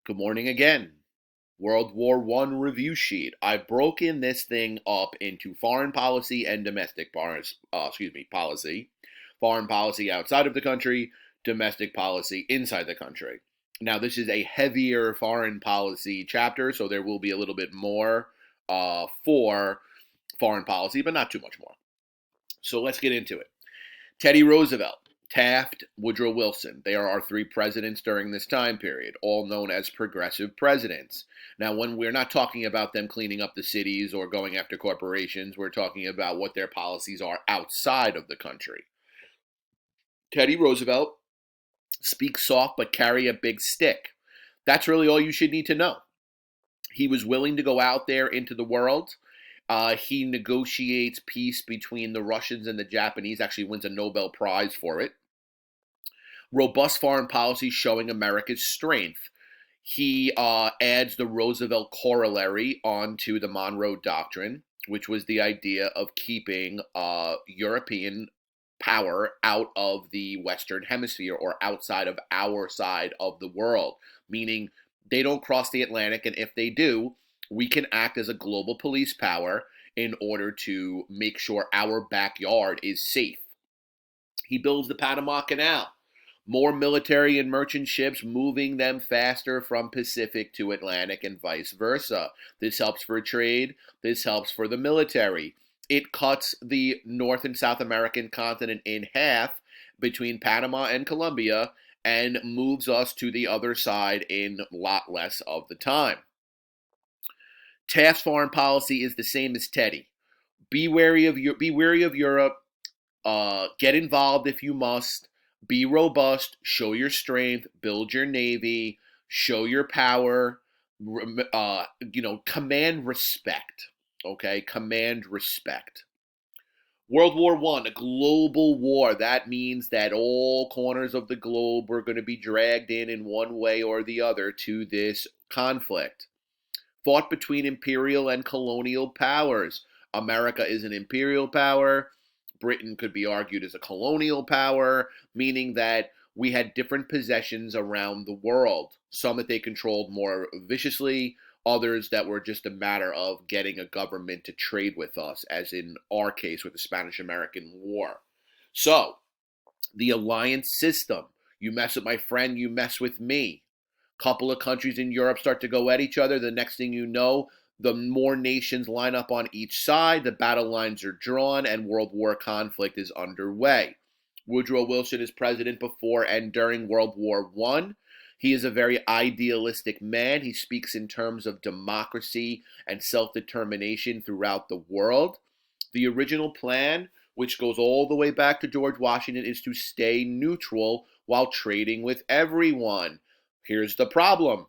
Good morning again. World War One review sheet. I've broken this thing up into foreign policy and domestic policy. Foreign policy outside of the country, domestic policy inside the country. Now, this is a heavier foreign policy chapter, so there will be a little bit more for foreign policy, but not too much more. So let's get into it. Teddy Roosevelt, Taft, Woodrow Wilson. They are our three presidents during this time period, all known as progressive presidents. Now, when we're not talking about them cleaning up the cities or going after corporations, we're talking about what their policies are outside of the country. Teddy Roosevelt, speak soft but carry a big stick. That's really all you should need to know. He was willing to go out there into the world. He negotiates peace between the Russians and the Japanese, actually wins a Nobel Prize for it. Robust foreign policy showing America's strength. He adds the Roosevelt corollary onto the Monroe Doctrine, which was the idea of keeping European power out of the Western Hemisphere or outside of our side of the world, meaning they don't cross the Atlantic, and if they do, we can act as a global police power in order to make sure our backyard is safe. He builds the Panama Canal. More military and merchant ships, moving them faster from Pacific to Atlantic and vice versa. This helps for trade. This helps for the military. It cuts the North and South American continent in half between Panama and Colombia and moves us to the other side in a lot less of the time. Taft's foreign policy is the same as Teddy. Be wary of Europe. Get involved if you must. Be robust. Show your strength. Build your navy. Show your power. Command respect. Okay, command respect. World War One, a global war. That means that all corners of the globe were going to be dragged in one way or the other to this conflict. Fought between imperial and colonial powers. America is an imperial power. Britain could be argued as a colonial power, meaning that we had different possessions around the world. Some that they controlled more viciously, others that were just a matter of getting a government to trade with us, as in our case with the Spanish-American War. So, the alliance system. You mess with my friend, you mess with me. Couple of countries in Europe start to go at each other. The next thing you know, the more nations line up on each side, the battle lines are drawn, and World War conflict is underway. Woodrow Wilson is president before and during World War I. He is a very idealistic man. He speaks in terms of democracy and self-determination throughout the world. The original plan, which goes all the way back to George Washington, is to stay neutral while trading with everyone. Here's the problem.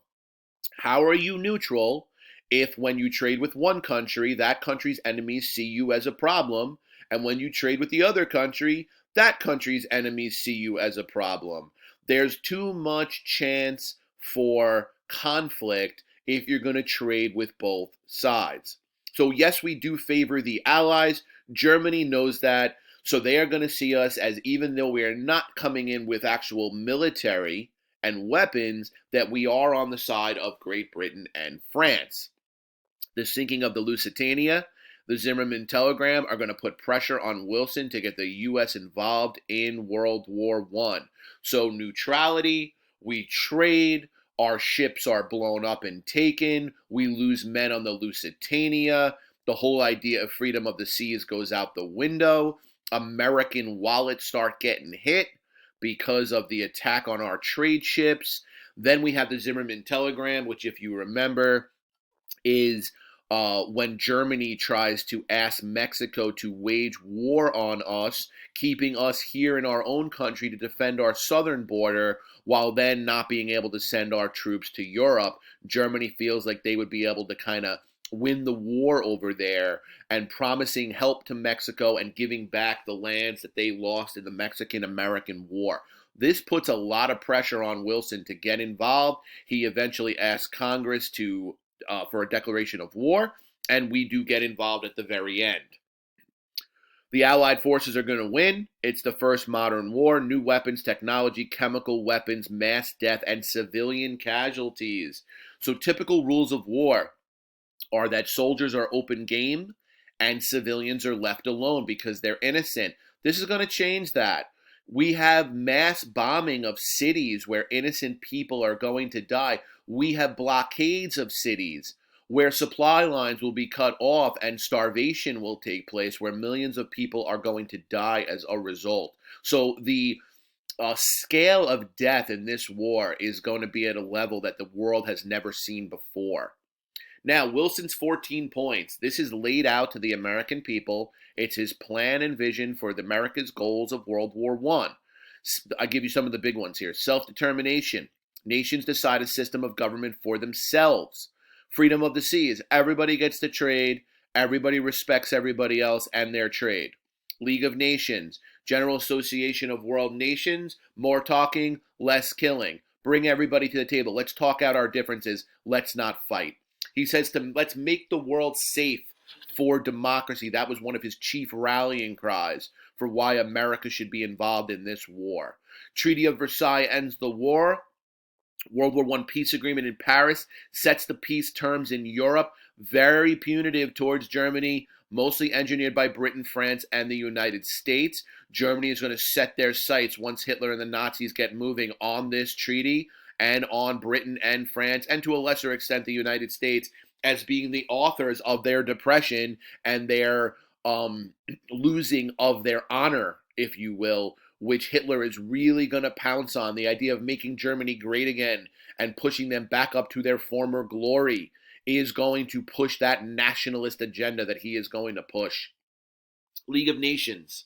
How are you neutral if when you trade with one country, that country's enemies see you as a problem, and when you trade with the other country, that country's enemies see you as a problem? There's too much chance for conflict if you're going to trade with both sides. So yes, we do favor the Allies. Germany knows that. So they are going to see us as, even though we are not coming in with actual military and weapons, that we are on the side of Great Britain and France. The sinking of the Lusitania, the Zimmerman telegram are going to put pressure on Wilson to get the U.S. involved in World War I. So neutrality, we trade, our ships are blown up and taken, we lose men on the Lusitania, the whole idea of freedom of the seas goes out the window, American wallets start getting hit because of the attack on our trade ships. Then we have the Zimmerman telegram, which, if you remember, is when Germany tries to ask Mexico to wage war on us, keeping us here in our own country to defend our southern border, while then not being able to send our troops to Europe. Germany feels like they would be able to kind of win the war over there, and promising help to Mexico and giving back the lands that they lost in the Mexican-American War. This puts a lot of pressure on Wilson to get involved. He eventually asks Congress for a declaration of war, and we do get involved at the very end. The Allied forces are going to win. It's the first modern war. New weapons, technology, chemical weapons, mass death, and civilian casualties. So, typical rules of war are that soldiers are open game and civilians are left alone because they're innocent. This is going to change that. We have mass bombing of cities where innocent people are going to die. We have blockades of cities where supply lines will be cut off and starvation will take place, where millions of people are going to die as a result. So the scale of death in this war is going to be at a level that the world has never seen before. Now, Wilson's 14 points. This is laid out to the American people. It's his plan and vision for America's goals of World War I. I'll give you some of the big ones here. Self-determination. Nations decide a system of government for themselves. Freedom of the seas. Everybody gets to trade. Everybody respects everybody else and their trade. League of Nations. General Association of World Nations. More talking, less killing. Bring everybody to the table. Let's talk out our differences. Let's not fight. He says let's make the world safe for democracy. That was one of his chief rallying cries for why America should be involved in this war. Treaty of Versailles ends the war. World War I peace agreement in Paris sets the peace terms in Europe, very punitive towards Germany, mostly engineered by Britain, France, and the United States. Germany is going to set their sights once Hitler and the Nazis get moving on this treaty and on Britain and France, and to a lesser extent the United States, as being the authors of their depression and their losing of their honor, if you will, which Hitler is really going to pounce on. The idea of making Germany great again and pushing them back up to their former glory is going to push that nationalist agenda that he is going to push. League of Nations.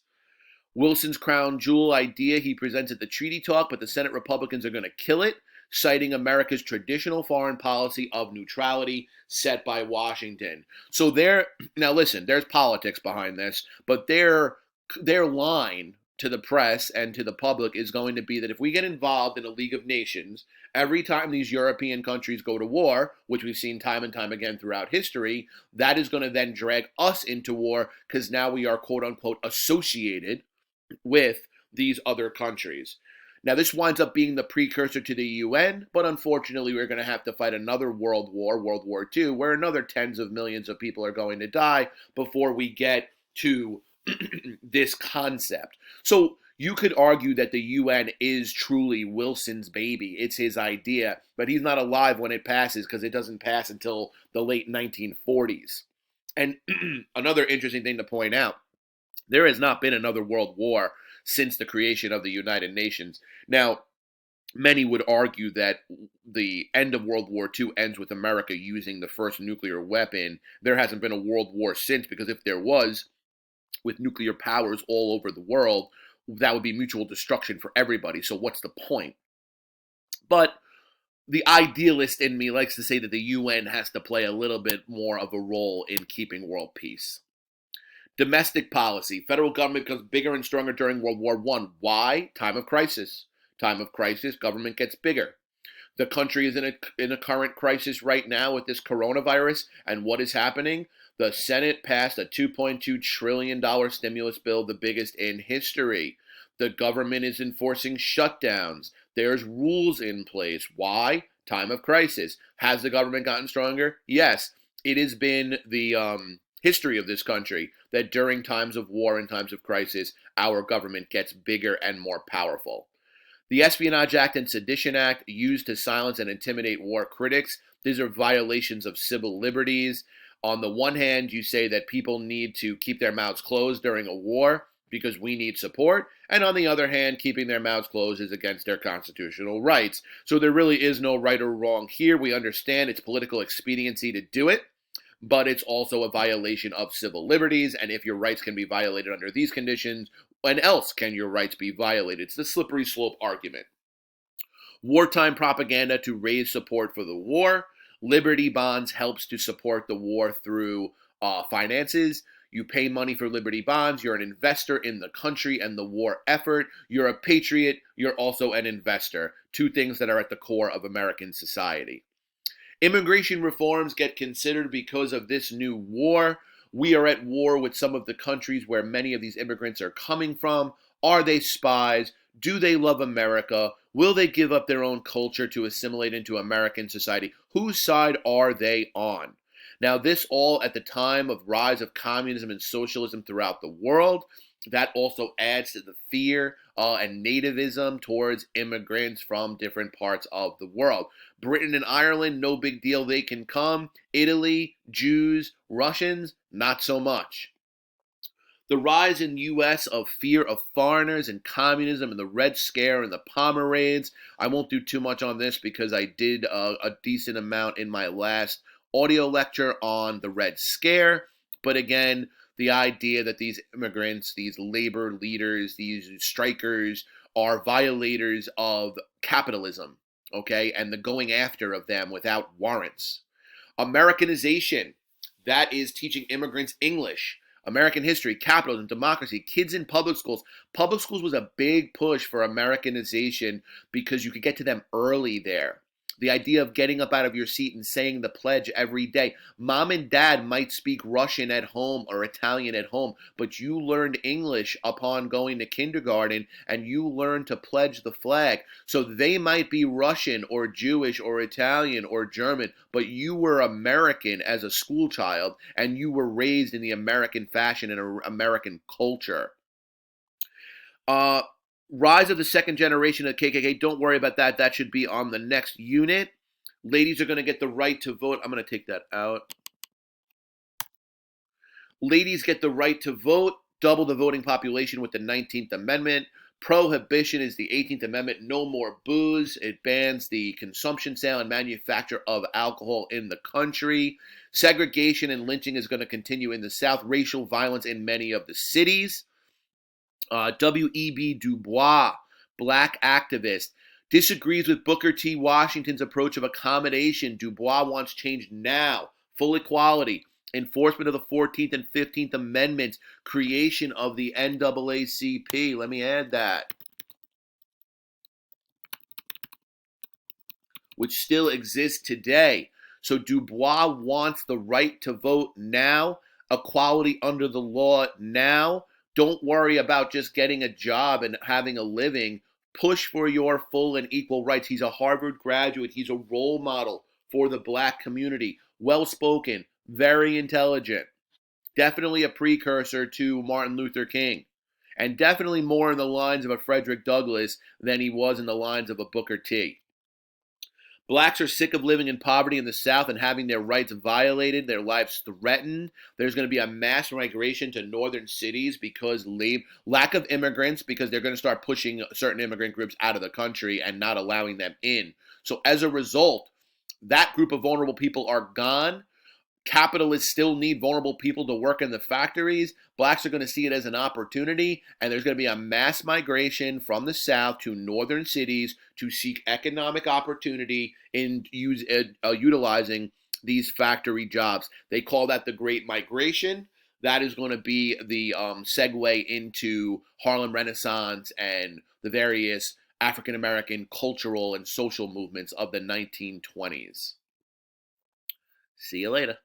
Wilson's crown jewel idea he presents at the treaty talk, but the Senate Republicans are going to kill it, citing America's traditional foreign policy of neutrality set by Washington. So now listen, there's politics behind this, but their line to the press and to the public is going to be that if we get involved in a League of Nations, every time these European countries go to war, which we've seen time and time again throughout history, that is going to then drag us into war because now we are quote unquote associated with these other countries. Now, this winds up being the precursor to the UN, but unfortunately, we're going to have to fight another world war, World War II, where another tens of millions of people are going to die before we get to this concept. So you could argue that the UN is truly Wilson's baby. It's his idea, but he's not alive when it passes because it doesn't pass until the late 1940s. And another interesting thing to point out, there has not been another world war since the creation of the United Nations. Now, many would argue that the end of World War II ends with America using the first nuclear weapon. There hasn't been a world war since, because if there was, with nuclear powers all over the world, that would be mutual destruction for everybody. So what's the point? But the idealist in me likes to say that the UN has to play a little bit more of a role in keeping world peace. Domestic policy. Federal government becomes bigger and stronger during World War I. Why? Time of crisis. Time of crisis, government gets bigger. The country is in a current crisis right now with this coronavirus. And what is happening? The Senate passed a $2.2 trillion stimulus bill, the biggest in history. The government is enforcing shutdowns. There's rules in place. Why? Time of crisis. Has the government gotten stronger? Yes. It has been the history of this country that during times of war and times of crisis, our government gets bigger and more powerful. The Espionage Act and Sedition Act, used to silence and intimidate war critics. These are violations of civil liberties. On the one hand, you say that people need to keep their mouths closed during a war because we need support. And on the other hand, keeping their mouths closed is against their constitutional rights. So there really is no right or wrong here. We understand it's political expediency to do it, but it's also a violation of civil liberties. And if your rights can be violated under these conditions, when else can your rights be violated? It's the slippery slope argument. Wartime propaganda to raise support for the war. Liberty bonds helps to support the war through finances. You pay money for Liberty bonds. You're an investor in the country and the war effort. You're a patriot. You're also an investor. Two things that are at the core of American society. Immigration reforms get considered because of this new war. We are at war with some of the countries where many of these immigrants are coming from. Are they spies? Do they love America? Will they give up their own culture to assimilate into American society? Whose side are they on? Now, this all at the time of rise of communism and socialism throughout the world. That also adds to the fear and nativism towards immigrants from different parts of the world. Britain and Ireland, no big deal, they can come. Italy, Jews, Russians, not so much. The rise in U.S. of fear of foreigners and communism and the Red Scare and the Pomerades. I won't do too much on this because I did a decent amount in my last audio lecture on the Red Scare. But again, the idea that these immigrants, these labor leaders, these strikers are violators of capitalism, okay, and the going after of them without warrants. Americanization, that is teaching immigrants English, American history, capitalism, democracy, kids in public schools. Public schools was a big push for Americanization because you could get to them early there. The idea of getting up out of your seat and saying the pledge every day. Mom and dad might speak Russian at home or Italian at home, but you learned English upon going to kindergarten and you learned to pledge the flag. So they might be Russian or Jewish or Italian or German, but you were American as a school child and you were raised in the American fashion and American culture. Rise of the second generation of KKK, don't worry about that. That should be on the next unit. Ladies are going to get the right to vote. I'm going to take that out. Ladies get the right to vote, double the voting population with the 19th Amendment. Prohibition is the 18th Amendment, no more booze. It bans the consumption, sale, and manufacture of alcohol in the country. Segregation and lynching is going to continue in the South. Racial violence in many of the cities. W.E.B. Du Bois, black activist, disagrees with Booker T. Washington's approach of accommodation. Du Bois wants change now. Full equality, enforcement of the 14th and 15th Amendments, creation of the NAACP. Let me add that. Which still exists today. So Du Bois wants the right to vote now, equality under the law now. Don't worry about just getting a job and having a living. Push for your full and equal rights. He's a Harvard graduate. He's a role model for the black community. Well-spoken, very intelligent. Definitely a precursor to Martin Luther King. And definitely more in the lines of a Frederick Douglass than he was in the lines of a Booker T. Blacks are sick of living in poverty in the South and having their rights violated, their lives threatened. There's going to be a mass migration to northern cities because lack of immigrants, because they're going to start pushing certain immigrant groups out of the country and not allowing them in. So as a result, that group of vulnerable people are gone. Capitalists still need vulnerable people to work in the factories. Blacks are going to see it as an opportunity, and there's going to be a mass migration from the South to northern cities to seek economic opportunity in utilizing these factory jobs. They call that the Great Migration. That is going to be the segue into Harlem Renaissance and the various African American cultural and social movements of the 1920s. See you later.